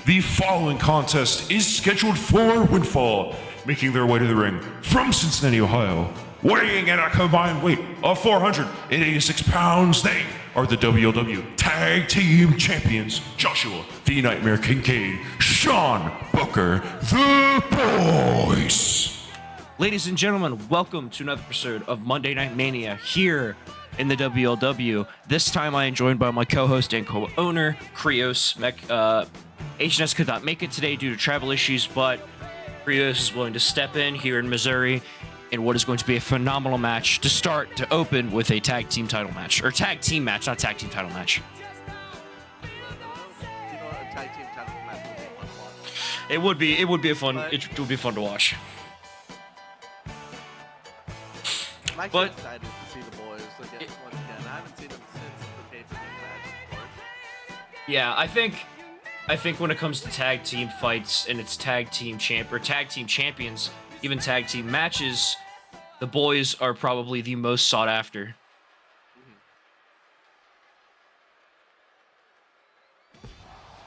The following contest is scheduled for one fall, making their way to the ring from Cincinnati, Ohio. Weighing in a combined weight of 486 pounds, they are the WLW Tag Team Champions, Joshua, the Nightmare Kincaid, Sean Booker, the Boys. Ladies and gentlemen, welcome to another episode of Monday Night Mania here in the WLW. This time I am joined by my co-host and co-owner, Krios. HNS could not make it today due to travel issues, but Krios is willing to step in here in Missouri in what is going to be a phenomenal match to open with a tag team title match. Or tag team match, not tag team title match. A tag team title match would be fun to watch. It would be fun to watch. I'm actually excited to see the boys again. Once again, I haven't seen them since the pay-per-view match, of course. Yeah, I think when it comes to tag team fights and it's tag team champions, even tag team matches, the boys are probably the most sought after.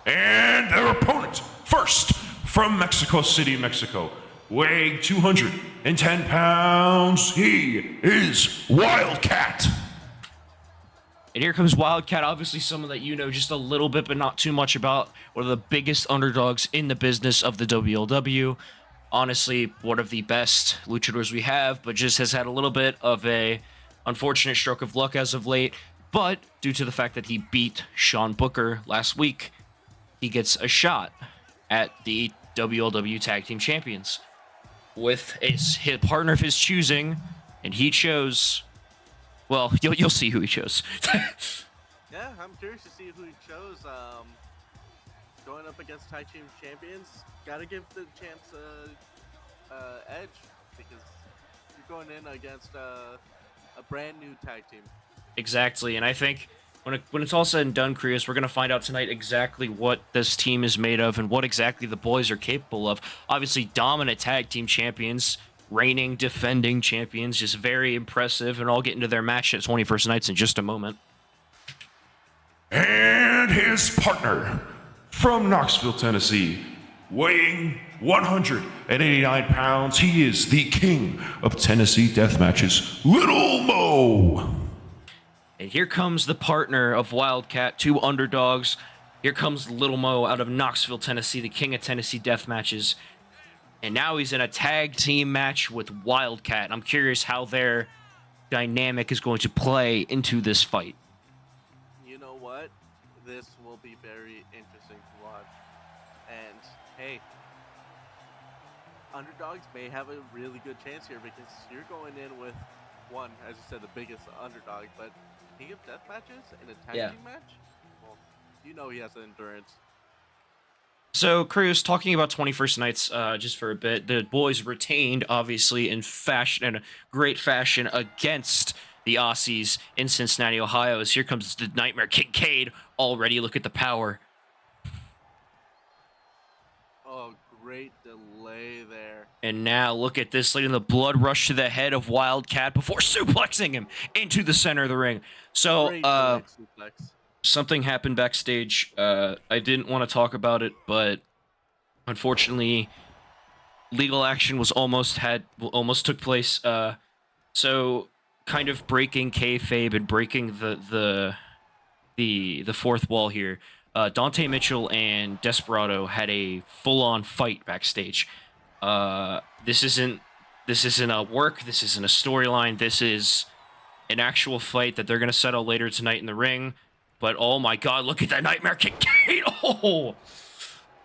And their opponent, first from Mexico City, Mexico, weighing 210 pounds, he is Wildcat. And here comes Wildcat, obviously someone that you know just a little bit, but not too much about. One of the biggest underdogs in the business of the WLW. Honestly, one of the best luchadors we have, but just has had a little bit of a unfortunate stroke of luck as of late. But due to the fact that he beat Sean Booker last week, he gets a shot at the WLW Tag Team Champions with his partner of his choosing, and he chose. Well, you'll see who he chose. Yeah, I'm curious to see who he chose. Going up against tag team champions, gotta give the champs a edge because you're going in against a brand new tag team. Exactly, and I think when it's all said and done, Krios, we're going to find out tonight exactly what this team is made of and what exactly the boys are capable of. Obviously, dominant tag team champions, reigning, defending champions, just very impressive, and I'll get into their match at 21st Nights in just a moment. And his partner from Knoxville, Tennessee, weighing 189 pounds, he is the king of Tennessee death matches, Little Mo. And here comes the partner of Wildcat, two underdogs. Here comes Little Mo out of Knoxville, Tennessee, the king of Tennessee death matches. And now he's in a tag team match with Wildcat. I'm curious how their dynamic is going to play into this fight. You know what? This will be very interesting to watch. And hey, underdogs may have a really good chance here because you're going in with one, as you said, the biggest underdog, but king of death matches in a tag team match? Well, you know he has the endurance. So, Krios, talking about 21st Nights just for a bit, the boys retained, obviously, in a great fashion against the Aussies in Cincinnati, Ohio. As here comes the Nightmare Kincaid already. Look at the power. Oh, great delay there. And now look at this, letting the blood rush to the head of Wildcat before suplexing him into the center of the ring. So, Suplex. something happened backstage. I didn't want to talk about it, but unfortunately, legal action was almost took place. So kind of breaking kayfabe and breaking the fourth wall here. Dante Mitchell and Desperado had a full-on fight backstage. This isn't a work. This isn't a storyline. This is an actual fight that they're gonna settle later tonight in the ring. But oh my God, look at that Nightmare Kincaid! Oh,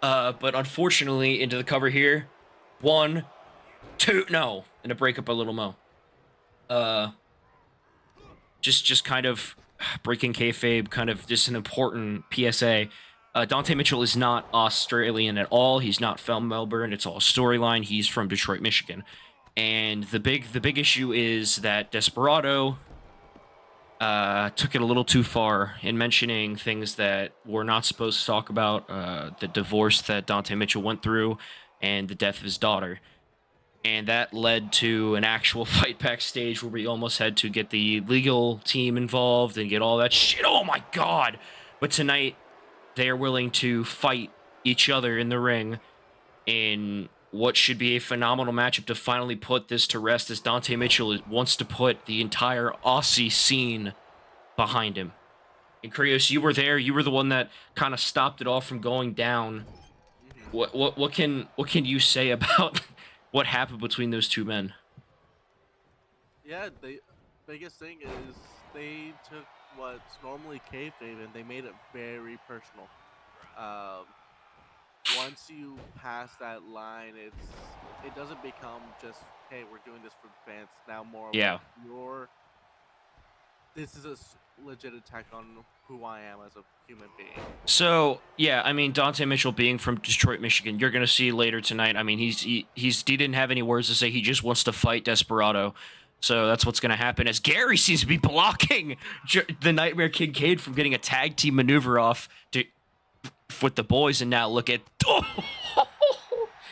but unfortunately, into the cover here, 1, 2, no, and a breakup by Little Mo. Just kind of breaking kayfabe, kind of just an important PSA. Dante Mitchell is not Australian at all. He's not from Melbourne. It's all storyline. He's from Detroit, Michigan. And the big issue is that Desperado took it a little too far in mentioning things that we're not supposed to talk about, the divorce that Dante Mitchell went through and the death of his daughter. And that led to an actual fight backstage where we almost had to get the legal team involved and get all that shit. Oh my God. But tonight, they are willing to fight each other in the ring in what should be a phenomenal matchup to finally put this to rest, as Dante Mitchell wants to put the entire Aussie scene behind him. And Krios, you were there. You were the one that kind of stopped it all from going down. What can you say about what happened between those two men? Yeah, the biggest thing is they took what's normally kayfabe and they made it very personal. Um, Once you pass that line, it doesn't become just, hey, we're doing this for the fans. Now more of Yeah. this is a legit attack on who I am as a human being. So yeah, I mean, Dante Mitchell being from Detroit, Michigan, you're gonna see later tonight. I mean, he didn't have any words to say. He just wants to fight Desperado. So that's what's gonna happen. As Gary seems to be blocking the Nightmare Kincaid from getting a tag team maneuver off with the boys, and now look at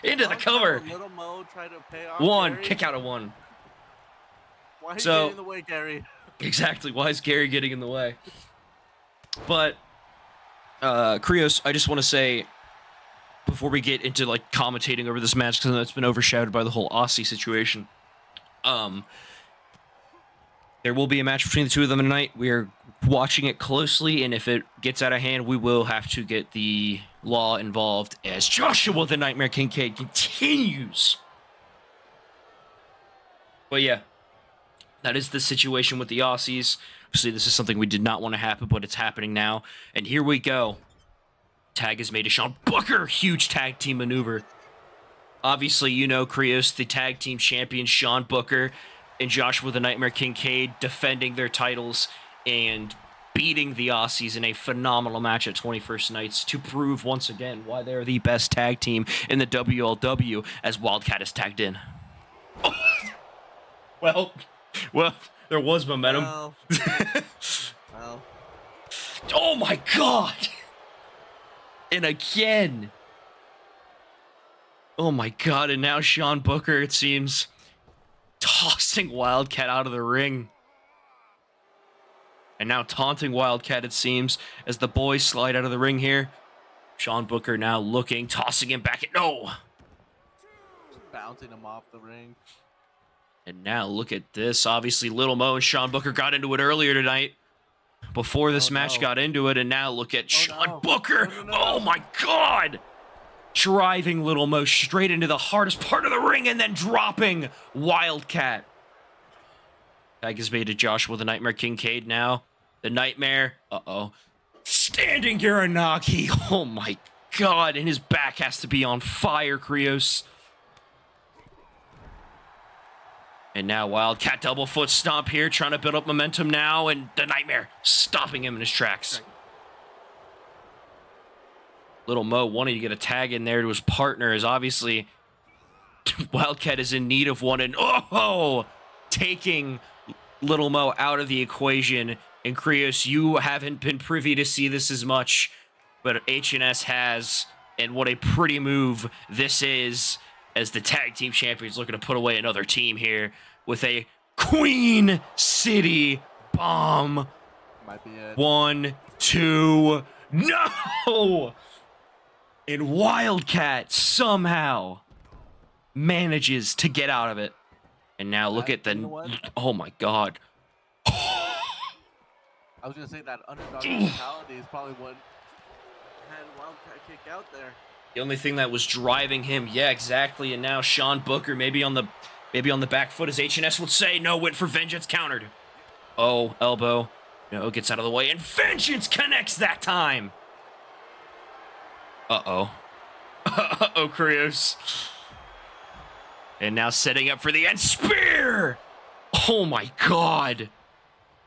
into the cover. Little Mo tried to pay off One Gary. kick out of one. Why are you So- getting in the way, Gary? Exactly. Why is Gary getting in the way? But Krios, I just want to say before we get into like commentating over this match, because I know it's been overshadowed by the whole Aussie situation. There will be a match between the two of them tonight. We are watching it closely, and if it gets out of hand, we will have to get the law involved as Joshua the Nightmare Kincaid continues. But yeah, that is the situation with the Aussies. Obviously, this is something we did not want to happen, but it's happening now. And here we go. Tag is made to Sean Booker. Huge tag team maneuver. Obviously, you know, Krios, the tag team champion, Sean Booker, and Joshua the Nightmare Kincaid defending their titles and beating the Aussies in a phenomenal match at 21st Nights to prove once again why they're the best tag team in the WLW, as Wildcat is tagged in. Well, there was momentum. Well, well, Oh my god! And again! Oh my god, and now Sean Booker, it seems, tossing Wildcat out of the ring. And now taunting Wildcat, it seems, as the boys slide out of the ring here. Sean Booker now looking, tossing him back. No! just bouncing him off the ring. And now look at this. Obviously, Little Mo and Sean Booker got into it earlier tonight. Before this match got into it, and now look at Sean Booker. No. Oh my god! Driving Little Mo straight into the hardest part of the ring and then dropping Wildcat. Tag is made to Joshua the Nightmare Kincaid now. The Nightmare. Standing Garanaki. Oh my god. And his back has to be on fire, Krios. And now Wildcat double foot stomp here, trying to build up momentum now, and the Nightmare stopping him in his tracks. Little Mo wanting to get a tag in there to his partner, as obviously Wildcat is in need of one, and taking Little Mo out of the equation. And Krios, you haven't been privy to see this as much, but H&S has, and what a pretty move this is, as the tag team champions looking to put away another team here with a Queen City Bomb. Might be it. 1, 2, no! And Wildcat somehow manages to get out of it. And now look at You know what? oh my god. I was gonna say that underdog mentality is probably what had Wildcat kick out there. The only thing that was driving him, yeah, exactly. And now Sean Booker maybe on the back foot, as H&S would say. No, went for Vengeance, countered. Oh, elbow. No, gets out of the way, and Vengeance connects that time. Uh-oh, Krios. And now setting up for the end spear. Oh my god.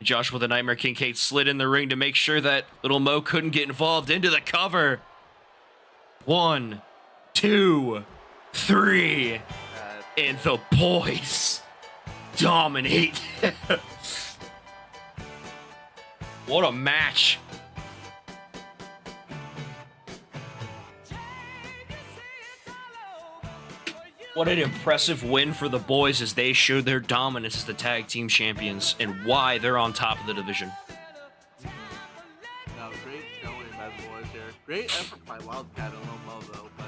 Joshua the Nightmare Kincaid slid in the ring to make sure that Little Mo couldn't get involved into the cover. 1, 2, 3. And the boys dominate. What a match. What an impressive win for the boys, as they showed their dominance as the tag team champions and why they're on top of the division. No, great showing by the boys here. Great effort by Wildcat and Lomo though, but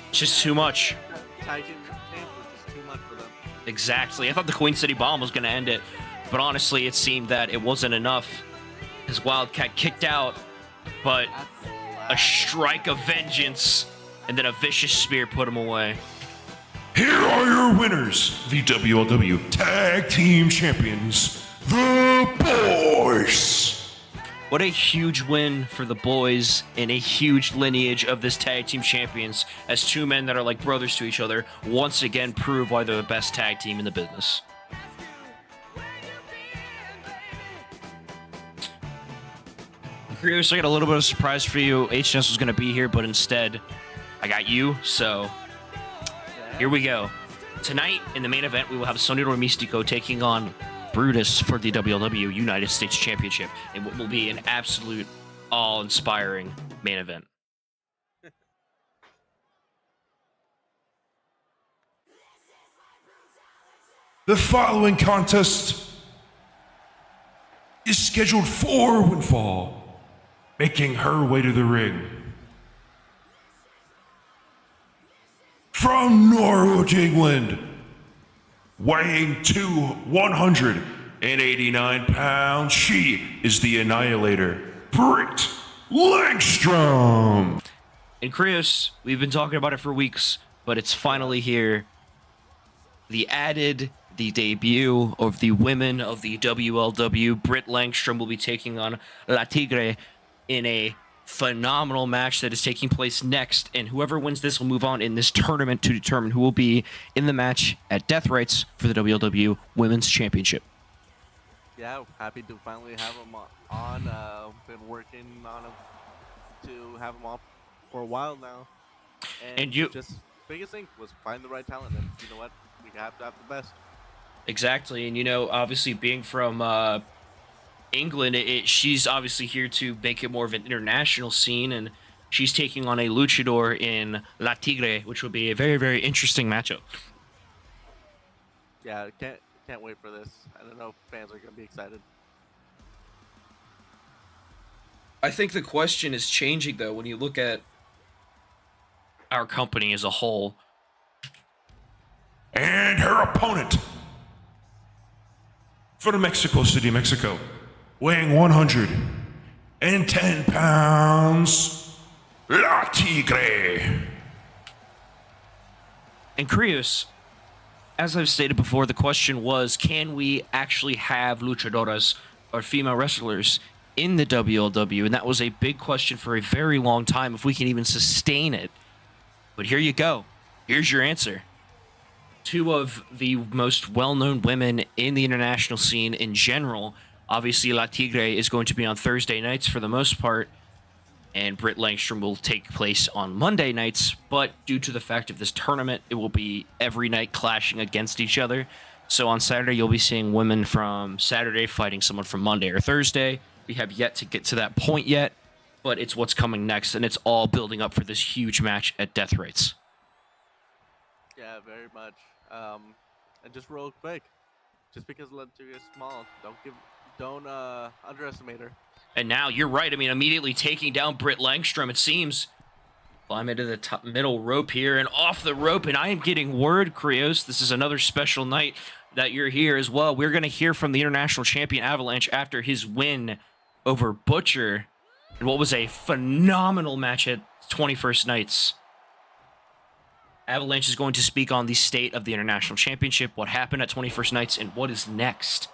It's just too much. tag team champ was just too much for them. Exactly. I thought the Queen City Bomb was going to end it, but honestly, it seemed that it wasn't enough. His Wildcat kicked out, but a strike of vengeance and then a vicious spear put him away. Here are your winners, the WLW Tag Team Champions, the Boys. What a huge win for the boys and a huge lineage of this tag team champions as two men that are like brothers to each other once again prove why they're the best tag team in the business. Curious, I got a little bit of a surprise for you. HNS was going to be here, but instead, I got you, so here we go. Tonight, in the main event, we will have Sonidor Místico taking on Brutus for the WLW United States Championship in what will be an absolute awe-inspiring main event. The following contest is scheduled for Windfall, making her way to the ring. From Norwich, England, weighing 189 pounds, she is the Annihilator, Britt Langstrom. And Krios, we've been talking about it for weeks, but it's finally here. The debut of the women of the WLW. Britt Langstrom will be taking on La Tigre in a phenomenal match that is taking place next, and whoever wins this will move on in this tournament to determine who will be in the match at Death Rights for the WLW Women's Championship. Yeah, happy to finally have him on. Been working on him to have him on for a while now. And you just biggest thing was find the right talent, and you know what? We have to have the best. Exactly, and obviously being from England, she's obviously here to make it more of an international scene, and she's taking on a luchador in La Tigre, which will be a very, very interesting matchup. Yeah, can't wait for this. I don't know if fans are going to be excited. I think the question is changing, though, when you look at our company as a whole. And her opponent, from Mexico City, Mexico, weighing 110 pounds, La Tigre. And Krios, as I've stated before, the question was, can we actually have luchadoras or female wrestlers in the WLW? And that was a big question for a very long time, if we can even sustain it. But here you go. Here's your answer. Two of the most well-known women in the international scene in general. Obviously, La Tigre is going to be on Thursday nights for the most part, and Britt Langstrom will take place on Monday nights, but due to the fact of this tournament, it will be every night clashing against each other. So on Saturday, you'll be seeing women from Saturday fighting someone from Monday or Thursday. We have yet to get to that point yet, but it's what's coming next, and it's all building up for this huge match at Death Rights. Yeah, very much. And just real quick, just because La Tigre is small, don't underestimate her. And now, you're right, immediately taking down Britt Langstrom, it seems. Climb into the top middle rope here and off the rope, and I am getting word, Krios, this is another special night that you're here as well. We're going to hear from the international champion Avalanche after his win over Butcher in what was a phenomenal match at 21st Nights. Avalanche is going to speak on the state of the international championship, what happened at 21st Nights, and what is next.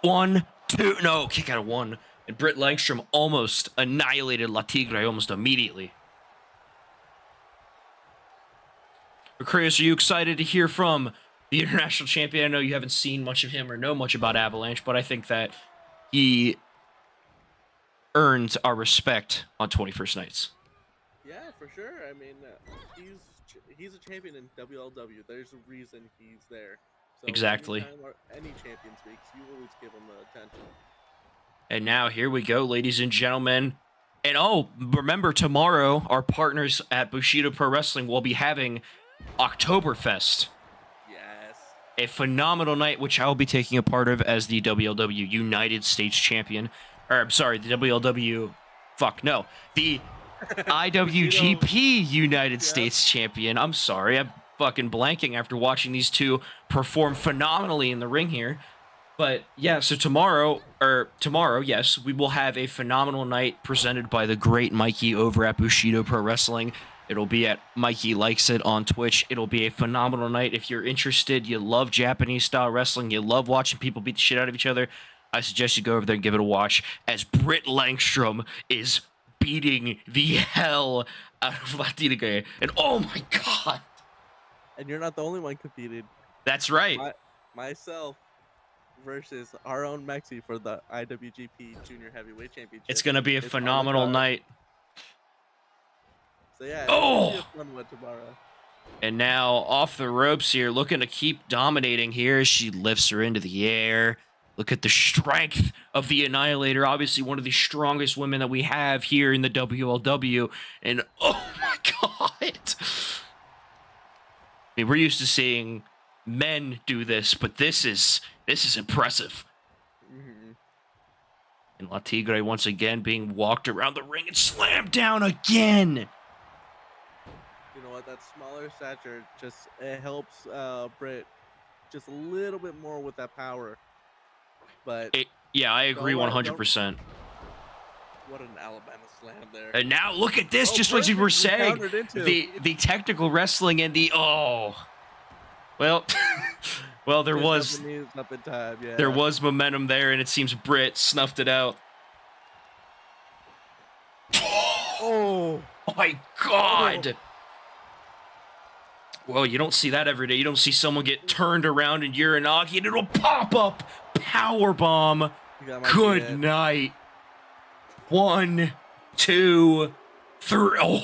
1, 2, no, kick out of 1. And Britt Langstrom almost annihilated La Tigre almost immediately. Chris, are you excited to hear from the international champion? I know you haven't seen much of him or know much about Avalanche, but I think that he earned our respect on 21st Nights. Yeah, for sure. He's a champion in WLW. There's a reason he's there. So exactly. Any champion speaks, you always give him the attention. And now here we go, ladies and gentlemen. And remember tomorrow, our partners at Bushido Pro Wrestling will be having Oktoberfest. Yes. A phenomenal night, which I will be taking a part of as the WLW United States Champion. Or, I'm sorry, the WLW fuck, no. The IWGP United States champion. I'm sorry, I'm fucking blanking after watching these two perform phenomenally in the ring here. But yeah, so tomorrow, yes, we will have a phenomenal night presented by the great Mikey over at Bushido Pro Wrestling. It'll be at Mikey Likes It on Twitch. It'll be a phenomenal night. If you're interested, you love Japanese style wrestling, you love watching people beat the shit out of each other, I suggest you go over there and give it a watch as Britt Langstrom is beating the hell out of Latinagay. And oh my god. And you're not the only one competing. That's right. Myself versus our own Mexi for the IWGP Junior Heavyweight Championship. It's going to be a phenomenal night. So yeah, oh! It'll be a fun one tomorrow. And now off the ropes here, looking to keep dominating here as she lifts her into the air. Look at the strength of the Annihilator. Obviously one of the strongest women that we have here in the WLW. And oh my god. I mean, we're used to seeing men do this, but this is impressive. Mm-hmm. And La Tigre once again being walked around the ring and slammed down again. You know what? That smaller stature just it helps Britt just a little bit more with that power. But yeah, I agree 100%. What an Alabama slam there. And now look at this, just what you were saying. The technical wrestling and the well, well, there was up in time, yeah. There was momentum there, and it seems Britt snuffed it out. Oh my god! Well, you don't see that every day. You don't see someone get turned around in Uranagi and it'll pop up. Power bomb. Good night. 1, 2, 3. Oh.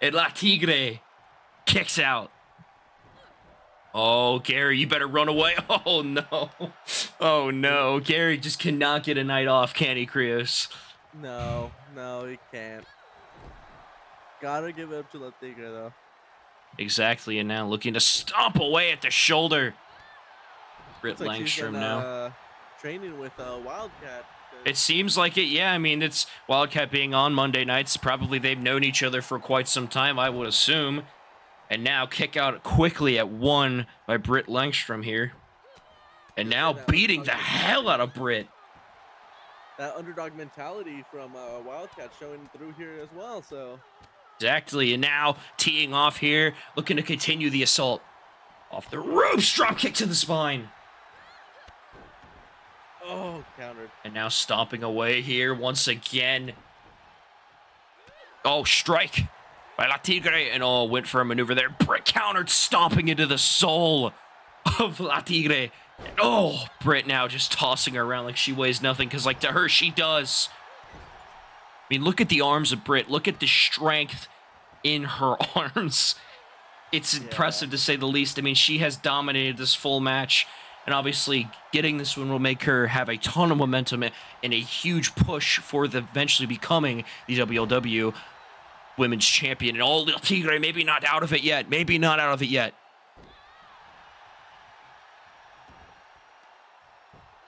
And La Tigre kicks out. Oh, Gary, you better run away. Oh, no. Oh, no. Gary just cannot get a night off, can he, Krios? No, he can't. Gotta give it up to La Tigre, though. Exactly, and now looking to stomp away at the shoulder. Britt Langstrom now. Training with Wildcat. It seems like it, yeah. I mean, it's Wildcat being on Monday nights. Probably they've known each other for quite some time, I would assume. And now kick out quickly at 1 by Britt Langstrom here. And now beating the hell out of Britt. That underdog mentality from Wildcat showing through here as well, so... Exactly, and now teeing off here, looking to continue the assault. Off the ropes, drop kick to the spine. Oh, countered. And now stomping away here once again. Oh, strike by La Tigre, and oh, went for a maneuver there. Britt countered, stomping into the soul of La Tigre. And oh, Britt now just tossing her around like she weighs nothing, because like to her, she does. I mean, look at the arms of Britt. Look at the strength in her arms. It's impressive to say the least. I mean, she has dominated this full match, and obviously getting this one will make her have a ton of momentum and a huge push for eventually becoming the WLW Women's Champion. And all little Tigre, maybe not out of it yet. Maybe not out of it yet.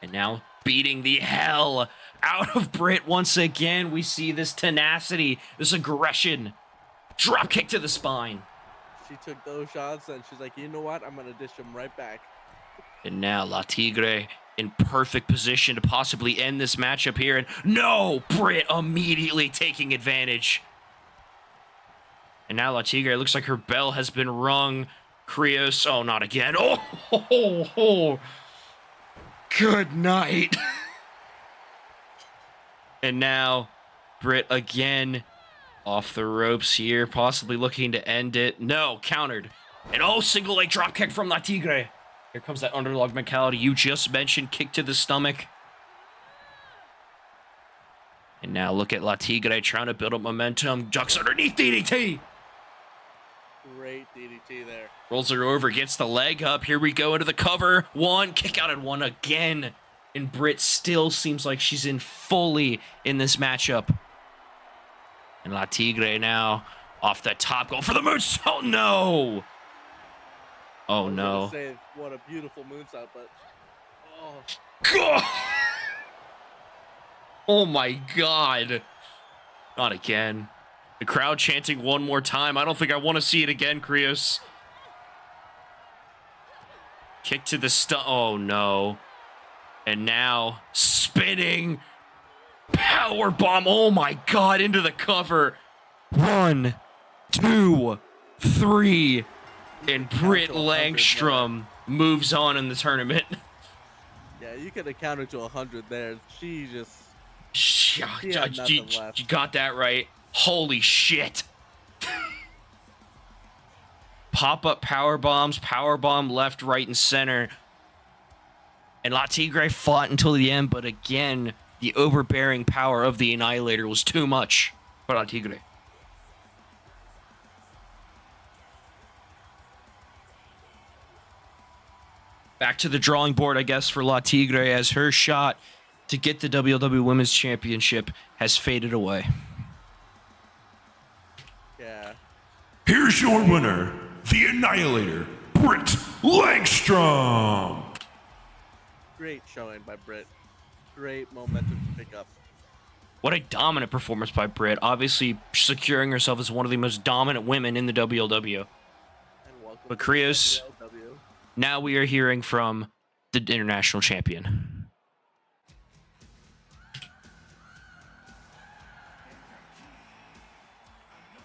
And now beating the hell out of Britt once again. We see this tenacity, this aggression. Drop kick to the spine. She took those shots and she's like, you know what? I'm going to dish them right back. And now La Tigre in perfect position to possibly end this matchup here. And no, Britt immediately taking advantage. And now La Tigre, looks like her bell has been rung. Krios, oh, not again. Oh. Good night. And now Britt again off the ropes here, possibly looking to end it. No, countered. And oh, single leg drop kick from La Tigre. Here comes that underdog mentality you just mentioned, kick to the stomach. And now look at La Tigre trying to build up momentum. Ducks underneath DDT. Great DDT there. Rolls her over, gets the leg up. Here we go into the cover. 1, kick out at 1 again. And Britt still seems like she's in fully in this matchup. And La Tigre now off the top, go for the moonsault. No. Oh, no. Say what a beautiful moonsault, but... Oh. Oh, my God. Not again. The crowd chanting one more time. I don't think I want to see it again, Krios. Kick to the stomach. Oh, no. And now, spinning power bomb. Oh, my God, into the cover. 1, 2, 3. And Britt Langstrom moves on in the tournament. Yeah, you could have counted to 100 there. She just... She had nothing left. You got that right. Holy shit. Pop-up power bombs, power bomb left, right, and center. And La Tigre fought until the end, but again, the overbearing power of the Annihilator was too much for La Tigre. Back to the drawing board, I guess, for La Tigre, as her shot to get the WLW Women's Championship has faded away. Yeah. Here's your winner, the Annihilator, Britt Langstrom. Great showing by Britt. Great momentum to pick up. What a dominant performance by Britt, obviously securing herself as one of the most dominant women in the WLW. And welcome But to Krios, WLW. now we are hearing from the international champion.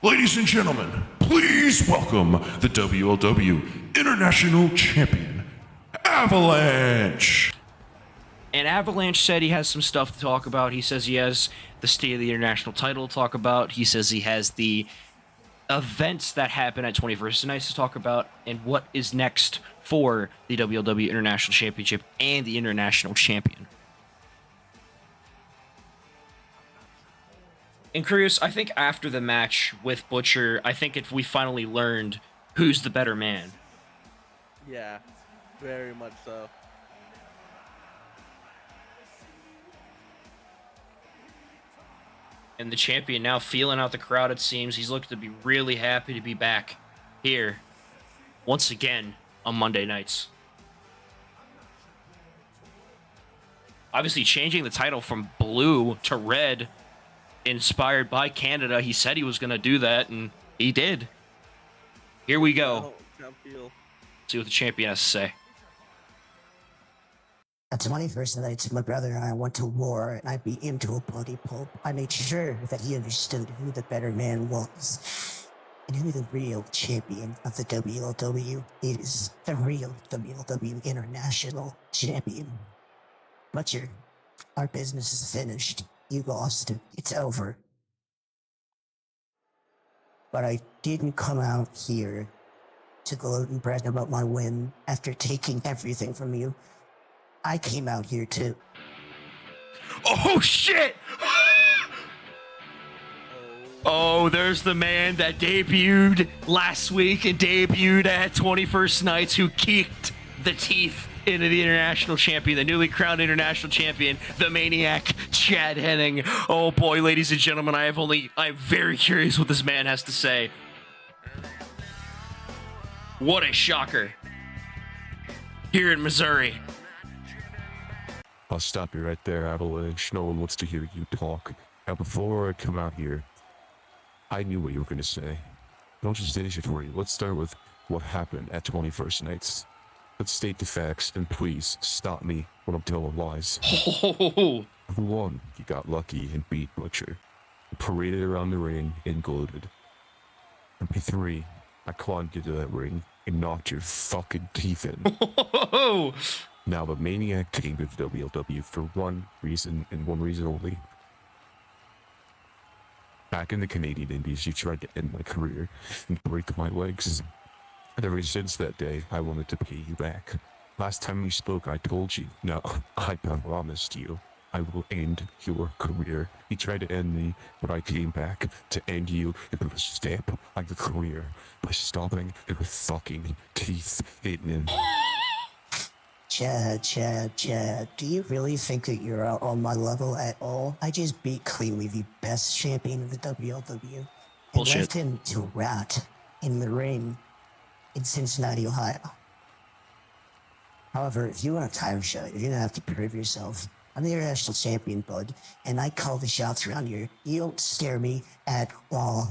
Ladies and gentlemen, please welcome the WLW International Champion, Avalanche. And Avalanche said he has some stuff to talk about. He says he has the State of the International title to talk about. He says he has the events that happen at 21st Nights to talk about, and what is next for the WLW International Championship and the International Champion. And Curious, I think after the match with Butcher, I think if we finally learned who's the better man. Yeah, very much so. And the champion now feeling out the crowd, it seems. He's looking to be really happy to be back here once again on Monday nights. Obviously changing the title from blue to red, inspired by Canada. He said he was going to do that, and he did. Here we go. See what the champion has to say. On 21st nights, my brother and I went to war, and I beat him to a bloody pulp. I made sure that he understood who the better man was, and who the real champion of the WLW is. The real WLW International Champion. Butcher, our business is finished. You lost. It's over. But I didn't come out here to gloat and brag about my win after taking everything from you. I came out here too. Oh, shit! Oh, there's the man that debuted last week and debuted at 21st Nights, who kicked the teeth into the international champion, the newly crowned international champion, the maniac, Chad Henning. Oh boy, ladies and gentlemen, I'm very curious what this man has to say. What a shocker. Here in Missouri. I'll stop you right there, Avalanche. No one wants to hear you talk. Now, before I come out here, I knew what you were going to say. Don't just finish it for you. Let's start with what happened at 21st Nights. Let's state the facts, and please stop me when I'm telling lies. Number one, you got lucky and beat Butcher. You paraded around the ring and gloated. Number three, I climbed into that ring and knocked your fucking teeth in. Now the maniac came to the WLW for one reason and one reason only. Back in the Canadian Indies, you tried to end my career and break my legs. And ever since that day, I wanted to pay you back. Last time we spoke, I told you, no, I promised you, I will end your career. You tried to end me, but I came back to end you in a step like a career by stomping your fucking teeth in. Chad, do you really think that you're on my level at all? I just beat cleanly the best champion of the WLW and Bullshit. left him to rot in the ring in Cincinnati, Ohio. However, if you want a title shot, you're gonna have to prove yourself I'm the international champion, bud, and I call the shots around here. You don't scare me at all.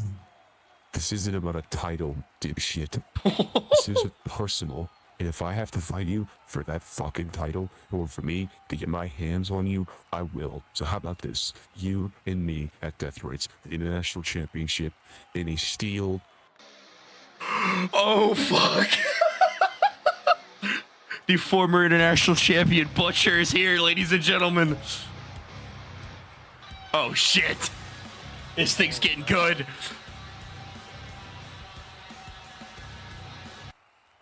This isn't about a title, dipshit. This is personal. And if I have to fight you for that fucking title, or for me to get my hands on you, I will. So how about this? You and me at Death Rates, the International Championship, in a steel... Oh, fuck. The former international champion Butcher is here, ladies and gentlemen. Oh, shit. This thing's getting good.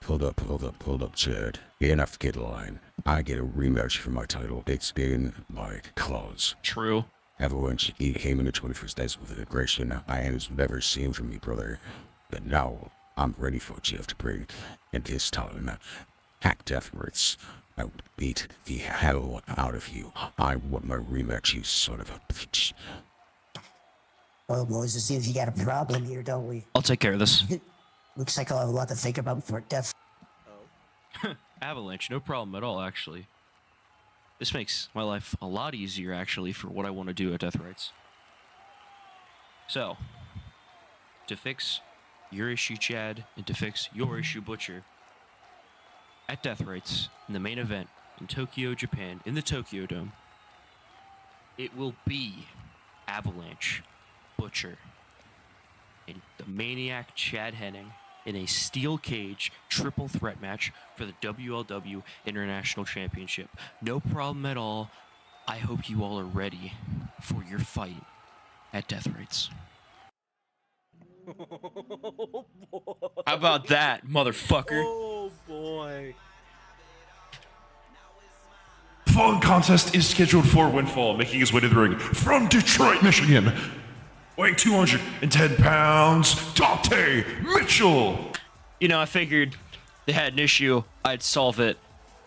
Hold up, Chad. You didn't have to get in line. I get a rematch for my title. It's been my clause. True. Avalanche, he came into 21st Days with an aggression I has never seen from me, brother. But now, I'm ready for Jeff to bring in his time. Hack Deathwords. I would beat the hell out of you. I want my rematch, you son of a bitch. Well, boys, it seems you got a problem here, don't we? I'll take care of this. Looks like I'll have a lot to think about before death. Avalanche, no problem at all, actually. This makes my life a lot easier, actually, for what I want to do at Death Rights. So, to fix your issue, Chad, and to fix your issue, Butcher, at Death Rights, in the main event, in Tokyo, Japan, in the Tokyo Dome, it will be Avalanche, Butcher, and the Maniac Chad Henning in a steel cage triple threat match for the WLW International Championship. No problem at all. I hope you all are ready for your fight at Death Rights. Oh boy. How about that, motherfucker? Oh boy. The following contest is scheduled for Windfall, making his way to the ring from Detroit, Michigan. Weighing 210 pounds, Dante Mitchell. You know, I figured they had an issue, I'd solve it.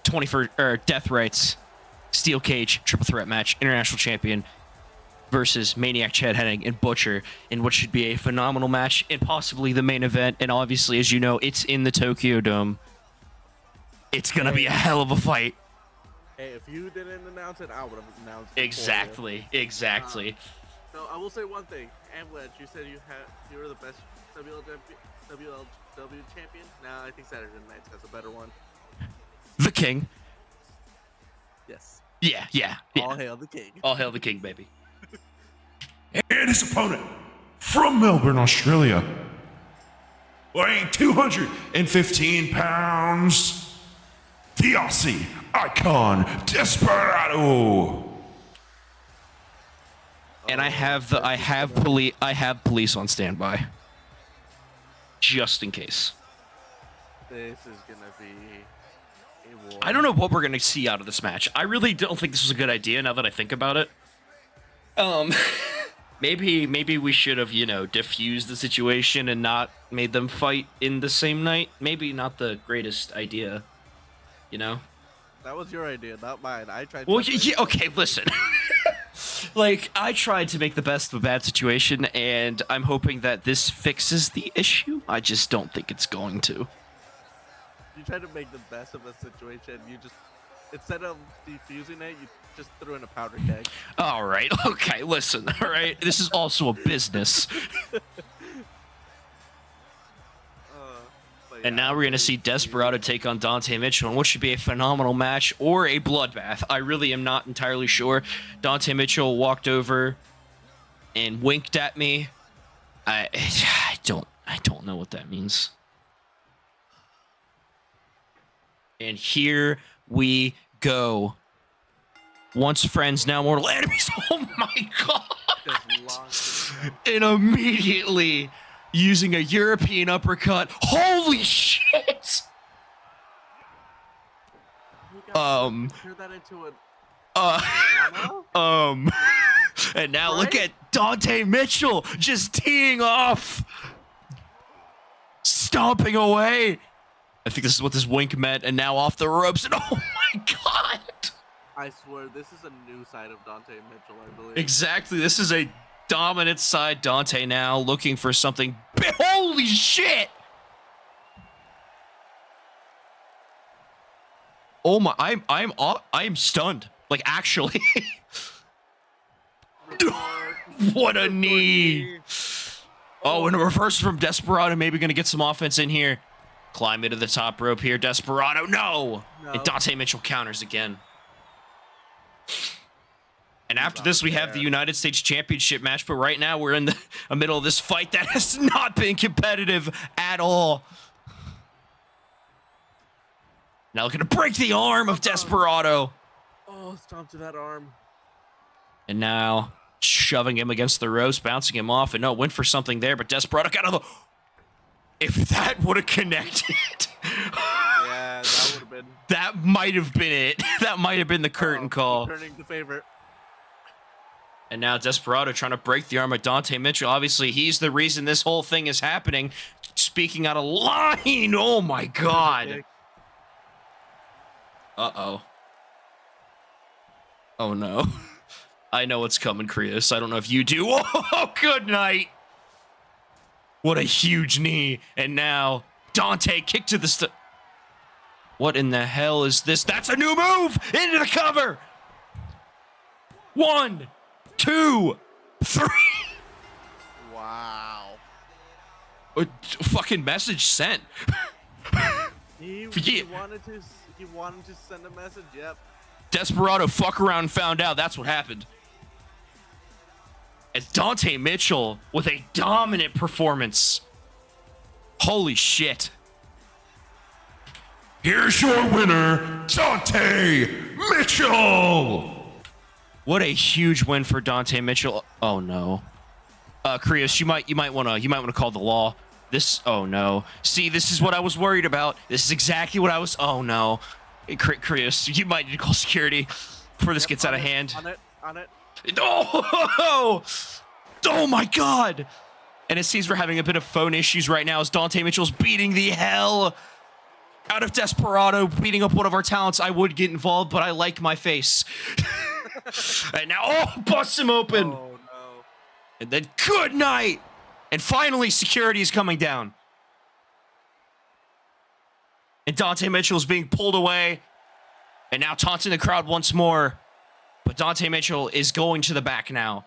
21st or Death Rights, steel cage, triple threat match, international champion versus Maniac Chad Henning and Butcher in what should be a phenomenal match and possibly the main event. And obviously, as you know, it's in the Tokyo Dome. It's gonna be a hell of a fight. Hey, if you didn't announce it, I would have announced it. Exactly. So I will say one thing, Avalanche, you said you were the best WLW champion. Now I think Saturday Nights has a better one. The King. Yes. Yeah. All hail the king. All hail the King, baby. And his opponent from Melbourne, Australia. Weighing 215 pounds, the Aussie icon Desperado. And I have police on standby, just in case. This is gonna be a war. I don't know what we're gonna see out of this match. I really don't think this was a good idea. Now that I think about it, maybe we should have, diffused the situation and not made them fight in the same night. Maybe not the greatest idea, That was your idea, not mine. I tried. Well, okay, listen. Like, I tried to make the best of a bad situation, and I'm hoping that this fixes the issue. I just don't think it's going to. You tried to make the best of a situation. You just, instead of defusing it, you just threw in a powder keg. All right, okay, listen, all right? This is also a business. But And yeah, now we're going to see Desperado take on Dante Mitchell in what should be a phenomenal match or a bloodbath. I really am not entirely sure. Dante Mitchell walked over and winked at me. I don't know what that means. And here we go. Once friends, now mortal enemies. Oh my god! just launched it. And immediately using a European uppercut. Holy shit! Turn that into a And now look at Dante Mitchell just teeing off, stomping away. I think this is what this wink meant, and now off the ropes, and oh my god! I swear, this is a new side of Dante Mitchell, I believe. Exactly, this is a dominant side Dante now, looking for something big. Holy shit! Oh my, I'm stunned. Like, actually. Report. What a Report knee. Oh, and a reverse from Desperado. Maybe going to get some offense in here. Climb into the top rope here. Desperado. No. No. And Dante Mitchell counters again. And after this, we have the United States Championship match. But right now, we're in the middle of this fight that has not been competitive at all. Now looking to break the arm of Desperado. Oh, stomp to that arm. And now shoving him against the ropes, bouncing him off. And no, went for something there, but Desperado got on the... If that would have connected... Yeah, that would have been... That might have been it. That might have been the curtain call. Turning the favorite. And now Desperado trying to break the arm of Dante Mitchell. Obviously, he's the reason this whole thing is happening. Speaking out of line. Oh, my God. Uh-oh. Oh, no. I know what's coming, Krios. I don't know if you do. Oh, good night. What a huge knee. And now Dante kick to the... What in the hell is this? That's a new move. Into the cover. 1, 2, 3. Wow. A fucking message sent. He Yeah. wanted to send a message, yep. Desperado fuck around and found out. That's what happened. And Dante Mitchell with a dominant performance. Holy shit. Here's your winner, Dante Mitchell. What a huge win for Dante Mitchell. Oh no. Krios, you might wanna call the law. This, oh no. See, this is what I was worried about. This is exactly what I was, oh no. Krios, you might need to call security before this gets out of hand. On it. Oh! Oh my God! And it seems we're having a bit of phone issues right now as Dante Mitchell's beating the hell out of Desperado, beating up one of our talents. I would get involved, but I like my face. And now, oh, busts him open. Oh no. And then good night. And finally, security is coming down. And Dante Mitchell is being pulled away. And now taunting the crowd once more. But Dante Mitchell is going to the back now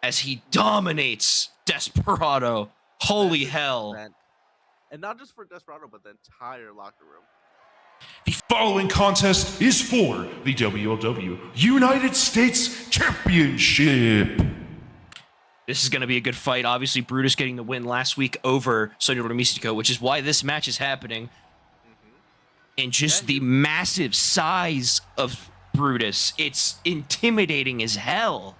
as he dominates Desperado. Holy hell. And not just for Desperado, but the entire locker room. The following contest is for the WLW United States Championship. This is going to be a good fight. Obviously, Brutus getting the win last week over Sonia Mystico, which is why this match is happening. And just the massive size of Brutus, it's intimidating as hell.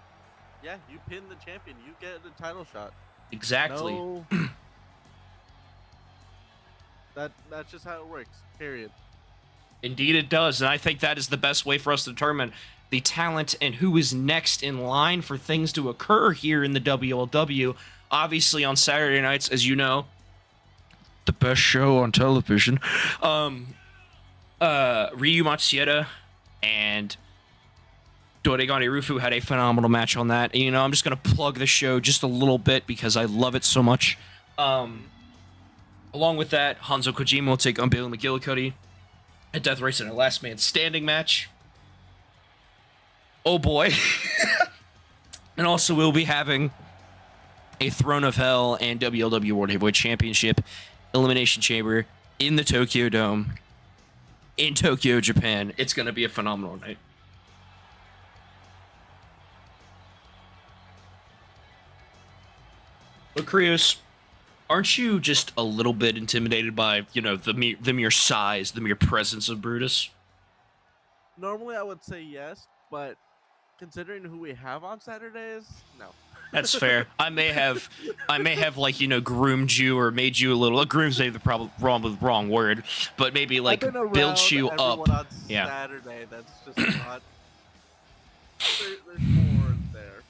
Yeah, you pin the champion, you get the title shot. Exactly. No. That's just how it works, period. Indeed it does, and I think that is the best way for us to determine the talent and who is next in line for things to occur here in the WLW. Obviously on Saturday nights, as you know, the best show on television, Ryu Matsueda and Doregani Rufu had a phenomenal match on that. And, you know, I'm just going to plug the show just a little bit because I love it so much. Along with that, Hanzo Kojima will take on Bailey McGillicuddy at Death Race in a last man standing match. Oh boy. And also we'll be having a Throne of Hell and WLW World Heavyweight Championship Elimination Chamber in the Tokyo Dome in Tokyo, Japan. It's going to be a phenomenal night. But Krios, aren't you just a little bit intimidated by, you know, the mere size, the mere presence of Brutus? Normally I would say yes, but considering who we have on Saturdays, no. That's fair. I may have like, you know, groomed you or made you a little. Groom's maybe the wrong word, but maybe like built you up. On yeah. Saturday, that's just not. There's more there.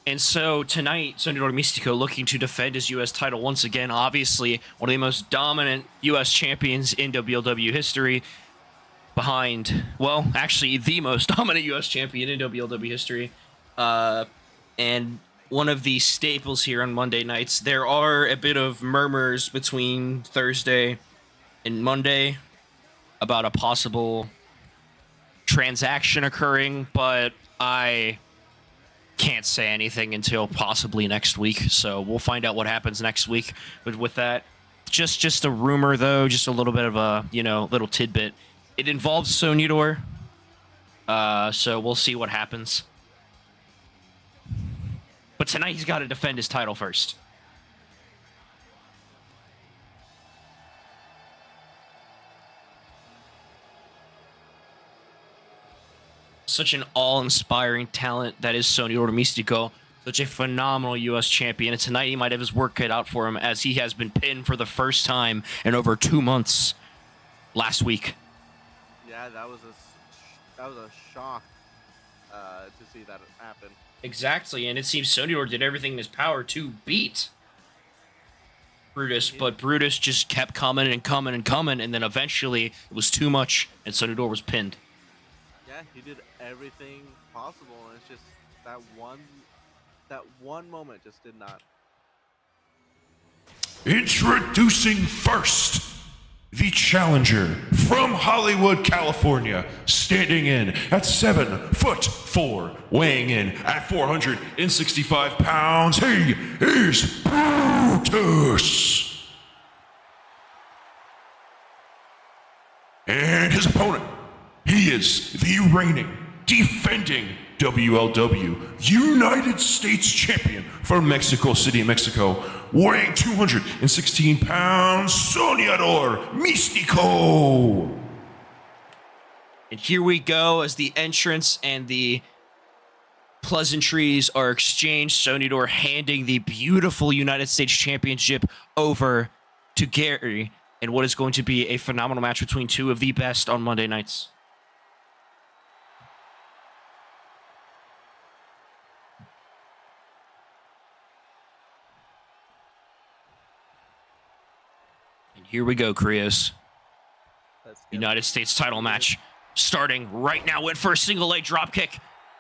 And so tonight, Sonidoro Mystico looking to defend his U.S. title once again. Obviously, one of the most dominant U.S. champions in WLW history. Behind, well, actually, the most dominant U.S. champion in WLW history. And one of the staples here on Monday nights. There are a bit of murmurs between Thursday and Monday about a possible transaction occurring, but I can't say anything until possibly next week. So we'll find out what happens next week with that. Just a rumor, though, just a little bit of a, little tidbit. It involves Sonidor, so we'll see what happens. But tonight he's got to defend his title first. Such an awe-inspiring talent that is Sonidor Mystico. Such a phenomenal U.S. champion. And tonight he might have his work cut out for him, as he has been pinned for the first time in over 2 months last week. Yeah, that was a shock to see that happen. Exactly, and it seems Sonidor did everything in his power to beat Brutus, but Brutus just kept coming and coming and coming, and then eventually it was too much, and Sonidor was pinned. Yeah, he did everything possible, and it's just that one moment just did not. Introducing first, the challenger from Hollywood, California, standing in at 7'4", weighing in at 465 pounds. He is Brutus. And his opponent, he is the reigning, defending WLW United States champion from Mexico City, Mexico, weighing 216 pounds, Soñador Místico. And here we go as the entrance and the pleasantries are exchanged. Sonidor handing the beautiful United States Championship over to Gary, and what is going to be a phenomenal match between two of the best on Monday nights. And here we go, Krios. United States title match starting right now. Went for a single leg drop kick.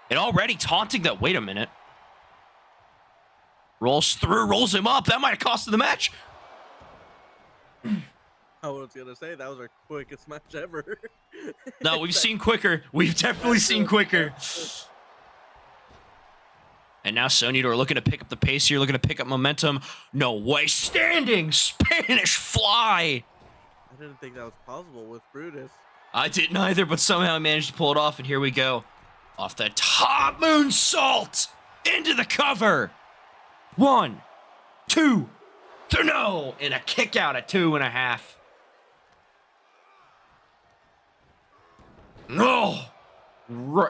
And already taunting that. Wait a minute. Rolls through, rolls him up. That might have costed the match. I was gonna say that was our quickest match ever. No, we've seen quicker. We've definitely seen quicker. And now Sonidor looking to pick up the pace here, looking to pick up momentum. No way. Standing Spanish fly. I didn't think that was possible with Brutus. I didn't either, but somehow I managed to pull it off, and here we go. Off the top moonsault into the cover. 1, 2, 3, no, and a kick out at 2.5. No,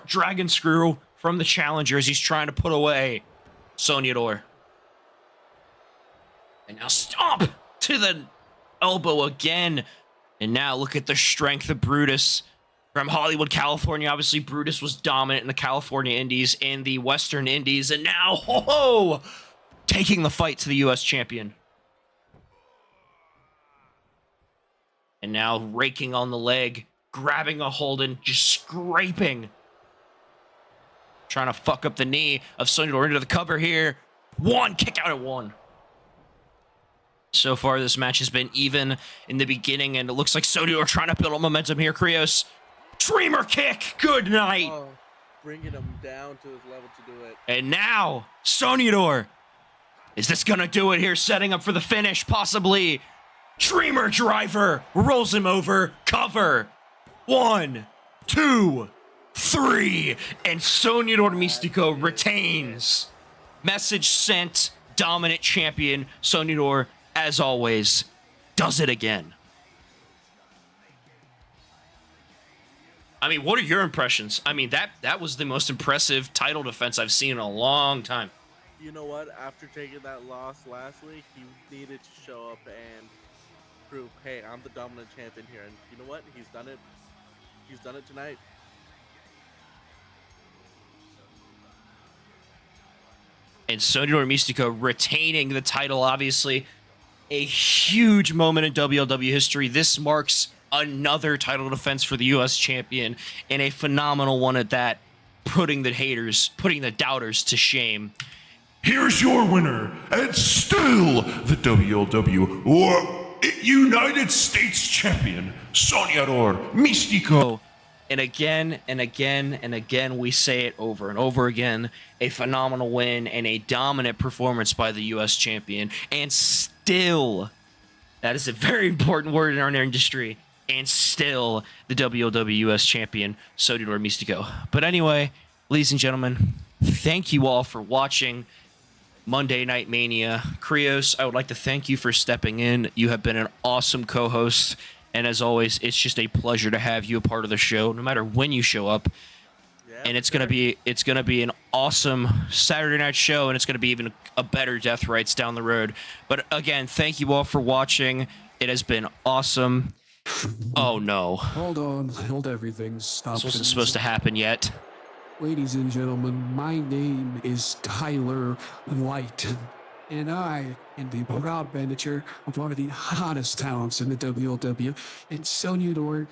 dragon screw from the challenger as he's trying to put away Sonidor. And now stomp to the elbow again. And now look at the strength of Brutus from Hollywood, California. Obviously, Brutus was dominant in the California Indies, in the Western Indies, and now, taking the fight to the U.S. champion. And now raking on the leg, grabbing a hold and just scraping. Trying to fuck up the knee of Sonidor into the cover here. 1, kick out at 1. So far, this match has been even in the beginning, and it looks like Sonidor trying to build up momentum here. Krios, Dreamer kick. Good night. Oh, bringing him down to his level to do it. And now, Sonidor. Is this going to do it here? Setting up for the finish, possibly. Dreamer driver. Rolls him over. Cover. 1, 2, 3. And Sonidor Místico retains. Message sent. Dominant champion. Sonidor, as always, does it again. I mean, what are your impressions? I mean, that was the most impressive title defense I've seen in a long time. You know what? After taking that loss last week, he needed to show up and prove, hey, I'm the dominant champion here. And you know what? He's done it. He's done it tonight. And Sonidor Místico retaining the title, obviously. A huge moment in WLW history. This marks another title defense for the U.S. champion, and a phenomenal one at that, putting the doubters to shame. Here's your winner, and still the WLW United States champion, Soñador Místico. and again and again and again, we say it over and over again, a phenomenal win and a dominant performance by the U.S. champion. And still, that is a very important word in our industry, and still the WLW US champion, Sody Mystico. But anyway, ladies and gentlemen, thank you all for watching Monday Night Mania. Krios, I would like to thank you for stepping in. You have been an awesome co-host, and as always, it's just a pleasure to have you a part of the show, no matter when you show up. Yeah, And it's sure. gonna be an awesome Saturday night show, and it's gonna be even a better Death Rights down the road. But again, thank you all for watching. It has been awesome. Oh no, Hold on, hold everything. Stop. this wasn't supposed to happen yet. Ladies and gentlemen, my name is Tyler White, and I am the proud manager of one of the hottest talents in the WLW, and so you know,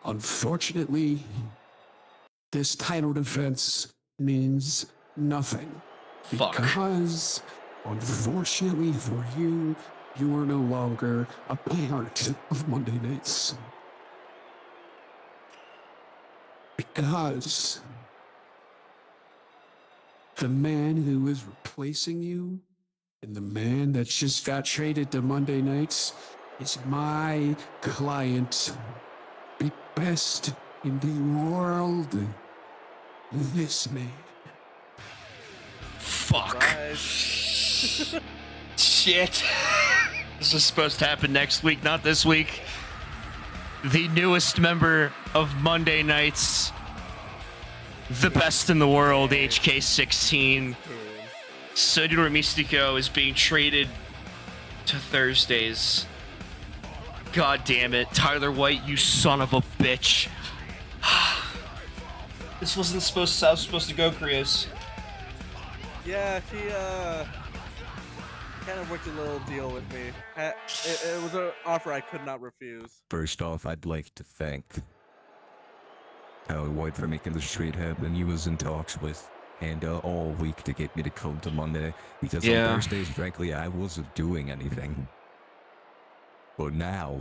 unfortunately, this title defense means nothing. Fuck. Because, unfortunately for you, you are no longer a part of Monday Nights. Because the man who is replacing you and the man that just got traded to Monday Nights is my client, the best in the world. This man. Fuck. Surprise. Shit. This was supposed to happen next week, not this week. The newest member of Monday Nights, the best in the world, HK16, Sody Mystico, is being traded to Thursdays. God damn it. Tyler White, you son of a bitch. This wasn't supposed to, how it was supposed to go, Krios. Yeah, she kind of worked a little deal with me. It was an offer I could not refuse. First off, I'd like to thank Tyler White for making the trade happen. He was in talks with and all week to get me to come to Monday because Yeah. on Thursdays, frankly, I wasn't doing anything. But now,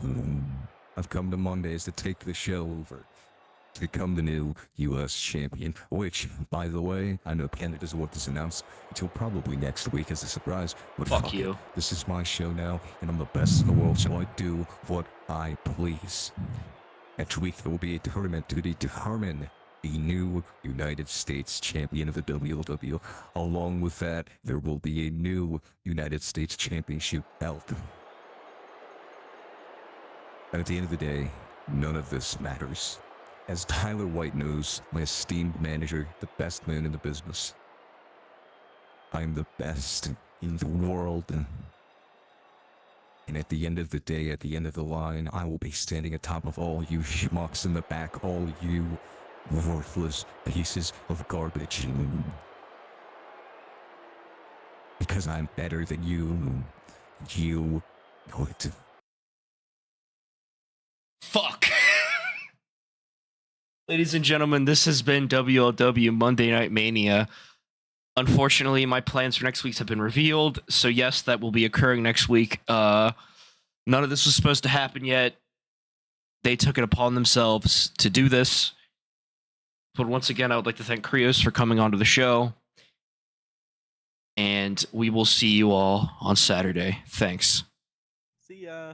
I've come to Mondays to take the show over, to become the new U.S. champion, which, by the way, I know Canada doesn't want this announced until probably next week as a surprise, but Fuck it. you. This is my show now, and I'm the best in the world, so I do what I please. Next week, there will be a tournament to determine the new United States champion of the WLW. Along with that, there will be a new United States championship belt. And at the end of the day, none of this matters. As Tyler White knows, my esteemed manager, the best man in the business, I'm the best in the world. And at the end of the day, at the end of the line, I will be standing atop of all you schmucks in the back, all you worthless pieces of garbage. Because I'm better than you. You know it. Fuck. Ladies and gentlemen, this has been WLW Monday Night Mania. Unfortunately, my plans for next week have been revealed, so yes, that will be occurring next week. None of this was supposed to happen yet. They took it upon themselves to do this. But once again, I would like to thank Krios for coming onto the show. And we will see you all on Saturday. Thanks. See ya.